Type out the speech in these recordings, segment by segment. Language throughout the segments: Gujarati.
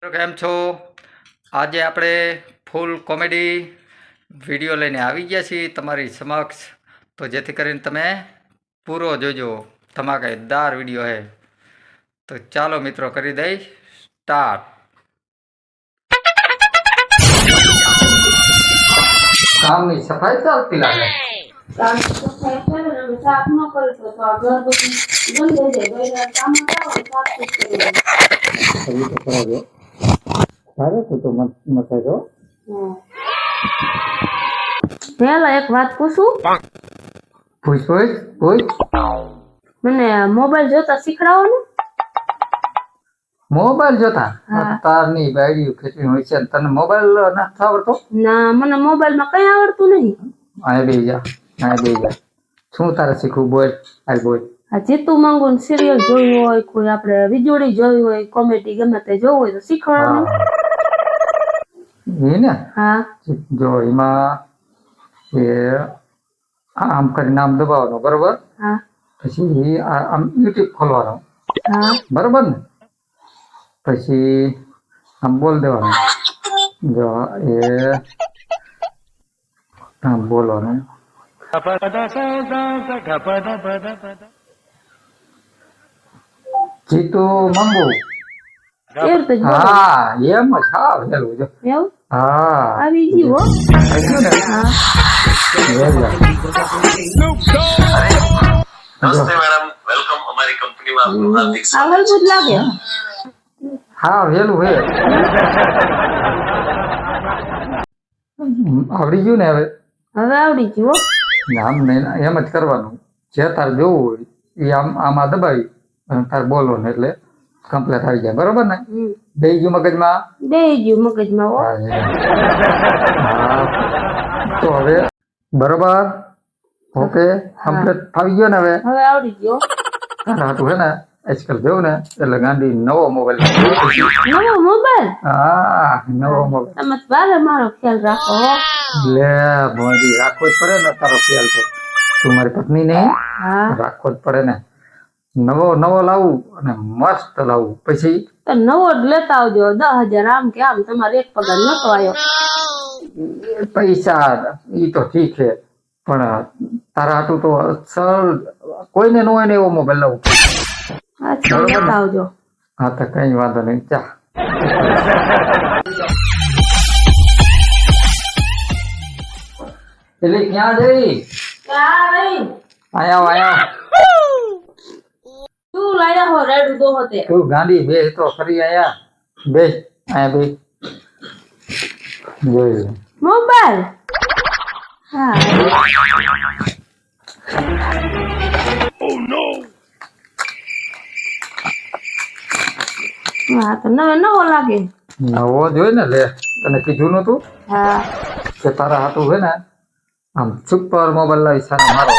કેમ છો? આજે આપણે ફૂલ કોમેડી વિડીયો લઈને આવી ગયા છીએ તમારી સમક્ષ, તો જેથી કરીને તમે પૂરો જોજો. ધમાકેદાર વિડીયો છે, તો ચાલો મિત્રો કરી દઈ સ્ટાર્ટ. કામની સફાઈ ચાલતી લાગે. પેલા એક વાત પૂછું? પૂછ. મને મોબાઈલ જોતા શીખડાવો ને. મોબાઈલ જોતા? તારની બાયડી ખેંચવી હોય છે, તને મોબાઈલ નથી આવડતો? ના, મને મોબાઈલ માં કઈ આવડતું નહીં. આ બે જા. શું તારે શીખવું? બોલ. આ જીતુ મંગુ સિરિયલ જોયું હોય, કોઈ આપણે વીજળી જોયું હોય, કોમેડી ગમે તે જોવું હોય તો શીખવાડો ને. એ ને? હા. જો એમાં એ આમ કરી નામ દબાવવાનું, બરોબર? હા. પછી આમ યુટ્યુબ ખોલવાનું, હા. બરોબર ને? પછી આમ બોલ દેવાનું. જો એ આમ બોલવાનું. જીતુ મંગુ. હા, એમ જ. હા, વેલું જો. એવું? હા, આવી ગયું હો. ને? હા. નમસ્તે મેડમ, વેલકમ અમારી કંપનીમાં આપનું હાર્દિક આ સ્વાગત હલકું જ લાગે. હા, વેલું હે. આવડી ગયું ને હવે? હવે આવડી ગયું હો. આમ નહીં, એમ જ કરવાનું. જે તાર જોવું હોય એ આમાં દબાવી અને તાર બોલો ને એટલે કમ્પ્લીટ આવી જાય, બરોબર ને? બે ગયું મગજમાં? બે ગયું મગજમાં હો. હા, તો હવે બરોબર. ઓકે, કમ્પ્લીટ આવી ગયો ને હવે? હવે આવડી ગયો. હતું હે ને આજકાલ જેવું ને એટલે ગાંધી નવો મોબાઈલ. નવો મોબાઈલ? હા, નવો મોબાઈલ. તમે બારે મારો ખ્યાલ રાખો હો. લે મોદી, રાખવો જ પડે ને તારો ખ્યાલ તો. તું મારી પત્ની ને રાખવો જ પડે ને. નવો લાવું અને મસ્ત લાવું. પછી તો નવો જ લેતા આવજો. 10,000 આમ કે આમ, તમારે એક પગાર નતો આવ્યો. પૈસા ઈ તો ઠીક છે, પણ તારા હાટું તો અસલ કોઈને ન હોય ને એવો મોબાઈલ લાવું. અચ્છા, લેતા આવજો. હા, તો કઈ વાંધો નહીં. ચા એટલે ક્યાં જઈ? આયા શું લાયા હો રેડું દો હોતે? તું ગાંડી બે તો ફરી આયા. બે આયા બે જોઈ મોબાઈલ. હા. હા, તો નવો લાગે. નવો જોઈ ને. લે, તને કીધું નતું હા. કે તારા હાટું હોય ને આમ સુપર મોબાઈલ લાવી સારા મારો.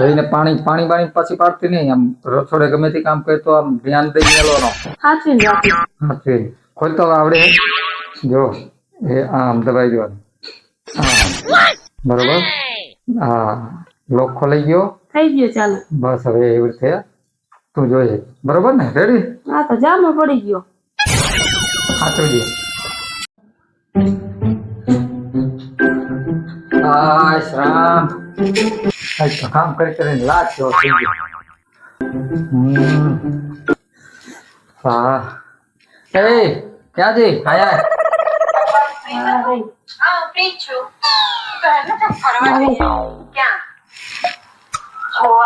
એને પાણી પછી પાડતી નહીં. આમ રસોડે ગમે તે કામ કરે તો આમ ધ્યાન દઈ મેળવાનો. સાચી ખોલ તો આવડે. જો એ આમ દબાઈ દેવાનું. હા, બરોબર. હા, લોક ખોલાઈ ગયો. થઈ ગયો. ચાલો બસ હવે એવી રીતે તું જોઈએ, બરોબર ને? રેડી? હા, તો જામો પડી ગયો. સાચું દે. રામ કામ કરીને લાજ જેવો થઈ ગયો. હા, એ ક્યાં જઈ? આયા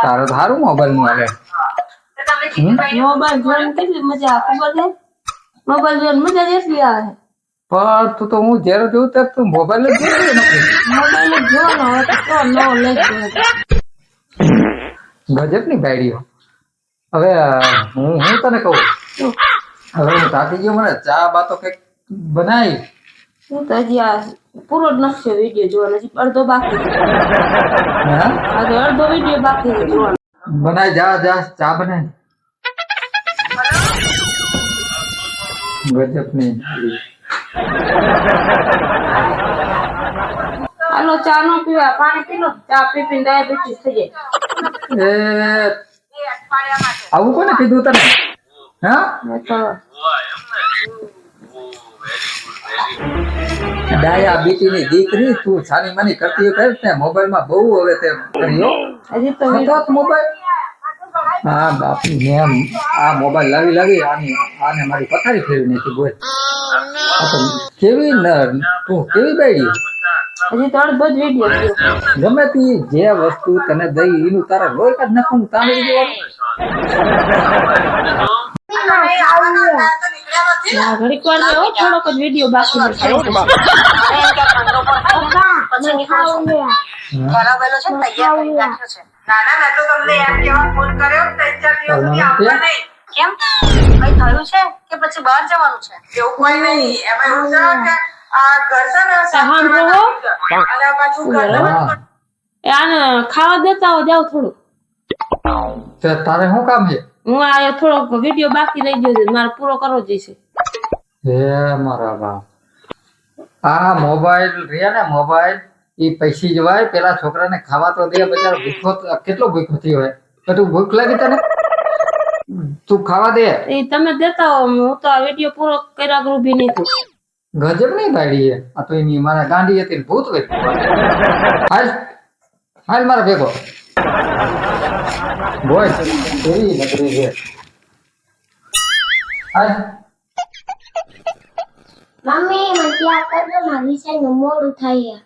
તારો સારું મોબાઈલ નું આવે. મોબાઈલ જોઈને કેટલી મજા આવે ખબર છે? મોબાઈલ જોઈને મજા જ એટલી આવે. પણ તું તો હું જયારે જોઉં ત્યારે તું મોબાઈલ જ જોઈ નથી. મોબાઈલ જ જોવાનો હોય તો નવો લઈ ગયો. ગજબ ની બાયડીઓ. હવે હું તને કહું, હવે હું થાકી ગયો. મને ચા બાતો કઈક બનાવી. હું તો હજી આ પૂરો જ નથી વિડીયો જોવાનો. હજી અડધો બાકી. અડધો વિડીયો બાકી જોવાનો. બનાય. જા ચા બનાય. ગજબ ની. હાલો, ચા નો પીવા, પાણી પી લો. ચા પીને ડાયાબિટીસ થઈ જાય. આવું કોને કીધું તને? હા, ડાયા બીટીની દીકરી તું છાની માની કરતી હોય ને મોબાઈલમાં બહુ હવે તે કર્યો હજી તો હતો મોબાઈલ. હા બાપુ મેં આ મોબાઈલ લાવી આને મારી પથારી ફેરવી નાખી બોલ. આ તો કેવી તું કેવી બાયડી હજી તો અડધો જ વિડીયો થયો. ગમે તે જે વસ્તુ તને દઈ એનું તારે લોહી કાઢ નાખવાનું તાળી દેવાનું. હા, ઘડીક વાર રહ્યો, થોડોક જ વિડીયો બાકી છે. બરાબર છે, તૈયાર કરી રાખ્યો છે. ના ના, મેં તો તમને એમ કહેવા ફોન કર્યો 3-4 દિવસ સુધી આવતા નહીં. કેમ કઈ થયું છે કે પછી બહાર જવાનું છે? એવું કોઈ નહીં. એમાં એવું છે કે આ ઘર છે ને હા, રહો. અને પાછું ઘર એ આને ખાવા દેતા હો, જાવ થોડું. તે તારે શું કામ છે? હું આ થોડોક વિડીયો બાકી રહી ગયો છે, મારે પૂરો કરવો જઈશે. હે મારા બાપ, આ મોબાઈલ રહ્યા ને મોબાઈલ એ પૈસી જવાય. પેલા છોકરાને ખાવા તો દે, બચારો ભૂખો કેટલો ભૂખો થયો હોય. તો તું ભૂખ લાગી તને? તું ખાવા દે. એ તમે દેતા હો, હું તો આ વિડીયો પૂરો કર્યા કરું બી નહીં થયું. ગજબ નહીં બાયડી એ. આ તો એની મારા ગાંડી હતી ભૂત હોય. હાલ હાલ મારા ભેગો બોય કેવી નકરી છે. હાલ મમ્મી મને ત્યાં કરજો મારી વિષયનું મોડું થાય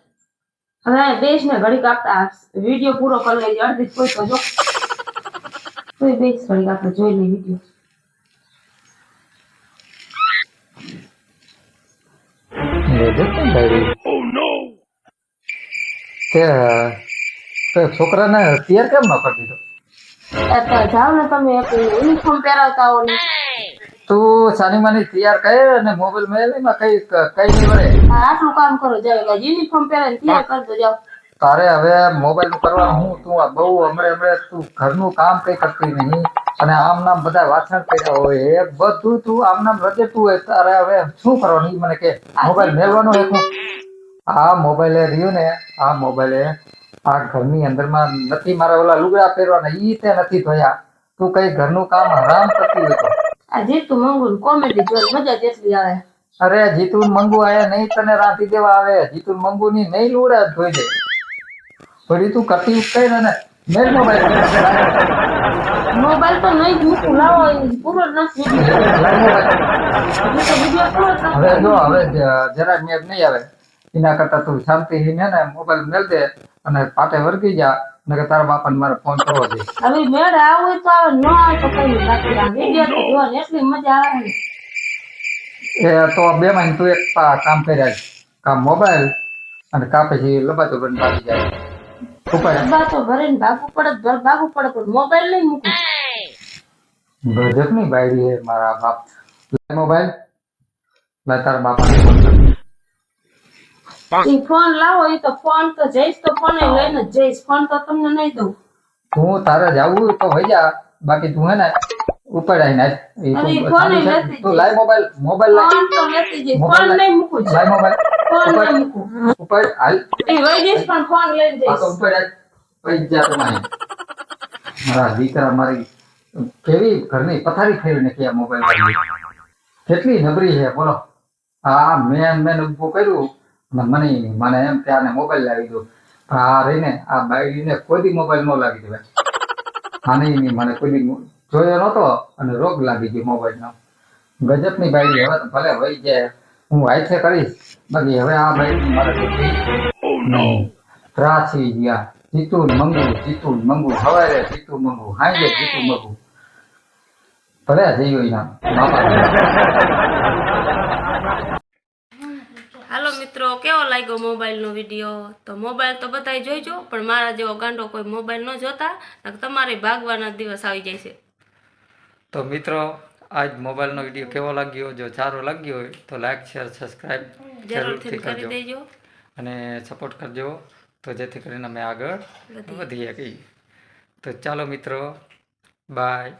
હવે બેસ ને ઘડીક આપતા વિડીયો પૂરો કરી લેજો. અડધી જ કોઈ તો જો કોઈ બેસ ઘડીક આપણે જોઈ લઈએ વિડીયો. તે છોકરાને તૈયાર કેમ ન કરી દીધો? અત્યારે જાઓ ને તમે યુનિફોર્મ પહેરાવતા હો ને. તું સાની માની તૈયાર કર અને મોબાઈલ મેળવીમાં કઈ નહીં વળે. આટલું કામ કરો, જાવ યુનિફોર્મ પહેરાવીને તૈયાર કરી દો જાઓ. તારે હવે મોબાઈલ નું કરવાનું હું તું આ બહુ હમણે તું ઘરનું કામ કઈ કરતી નહીં અને આમ નામ બધા વાસણ કર્યા હોય એ બધું તું આમ નામ રજેતું હોય. તારે હવે શું કરવાનું મને કે મોબાઈલ મેળવાનો હોય. આ મોબાઈલે રહ્યું ને આ મોબાઈલે આ ઘરની અંદરમાં નથી મારા ઓલા લુગડા પહેરવાના ઈ તે નથી ધોયા. તું કઈ ઘરનું કામ હરામ કરતી હોય તો આ જીતું મંગુ કોમેડી જોઈ મજા જેટલી આવે. અરે જીતું મંગુ આયા નહીં તને રાંધી દેવા આવે. જીતું મંગુ ની નહીં લુગડા ધોઈ દે. થોડી તું કરતી કઈ ને મેં મોબાઈલ મોબાઈલ તો નહીં જ મૂકું, લાવો એ પૂરો જ નથી વિડીયો પૂરો જ નથી. હવે જો હવે જરા મેં નહીં આવે એના કરતા તું શાંતિ ને મોબાઈલ મેળ દે અને પાટે વર્ગી જા. નકર તારા બાપાને મારે ફોન કરવો છે. હવે મેળ આવું હોય તો આવે, ન આવે તો કઈ નહીં. બાકી આ વિડીયો તો જોવાની એટલી મજા આવે ને. એ તો બે મહિને તું એક કામ કર્યા કામ મોબાઈલ અને કા પછી લબાતો બન ભાગી જાય. ડબ્બા તો ભરીને ભાગવું પડે પણ મોબાઈલ નહીં મૂકું. ગજબ ની બાયડી હે મારા બાપ. મોબાઈલ લા તારા બાપાને ફોન કર. ઈ ફોન લાવો, એ તો ફોન તો જઈશ તો ફોન લઈને જ જઈશ. ફોન તો તમને નહીં દઉં. તું તારે જવું તો હોય જા. બાકી તું હે ને ઉપડાઈ નાખ. અરે ફોન લેતી તું લાય મોબાઈલ લાય. ફોન તો લેતી જઈશ. ફોન નહીં મૂકું છું. લાય મોબાઈલ ફોન નહીં મૂકું. ઉપર હાલ. એ વઈ જઈશ પણ ફોન લઈને આ તો જઈશ. ઉપર પૈ જા તમારે. મારા દીકરા મારી કેવી ઘરની પથારી ફેરવીને કે મોબાઈલ કેટલી નબળી છે બોલો. હા મેં ઉભું કર્યું મને એમ કે આને મોબાઈલ લાવી દો. આ રહીને આ બાયડીને કોઈ દી મોબાઈલ ન લાગી દેવાય. આને મને કોઈ દી જોયો નતો અને રોગ લાગી ગયો મોબાઈલ નો. ગજબ ની બાયડી. હવે તો ભલે વહી જાય હું હાથે કરીશ. બાકી હવે આ બાયડી મારે ત્રાસી ગયા. જીતું મંગુ હવારે જીતું મંગુ હાંજે જીતું મંગુ ભલે જઈ એના બાપા. હાલો મિત્રો, કેવો લાગ્યો મોબાઈલનો વિડીયો? તો મોબાઈલ તો બધાય જોઈજો, પણ મારા જેવો ગાંડો કોઈ મોબાઈલ ન જોતા, તમારે ભાગવાના દિવસ આવી જાય છે. તો મિત્રો આજ મોબાઈલનો વિડીયો કેવો લાગ્યો? જો સારો લાગ્યો હોય તો લાઈક શેર સબસ્ક્રાઈબ જરૂરથી કરી દેજો અને સપોર્ટ કરજો તો જેથી કરીને અમે આગળ વધીએ. તો ચાલો મિત્રો, બાય.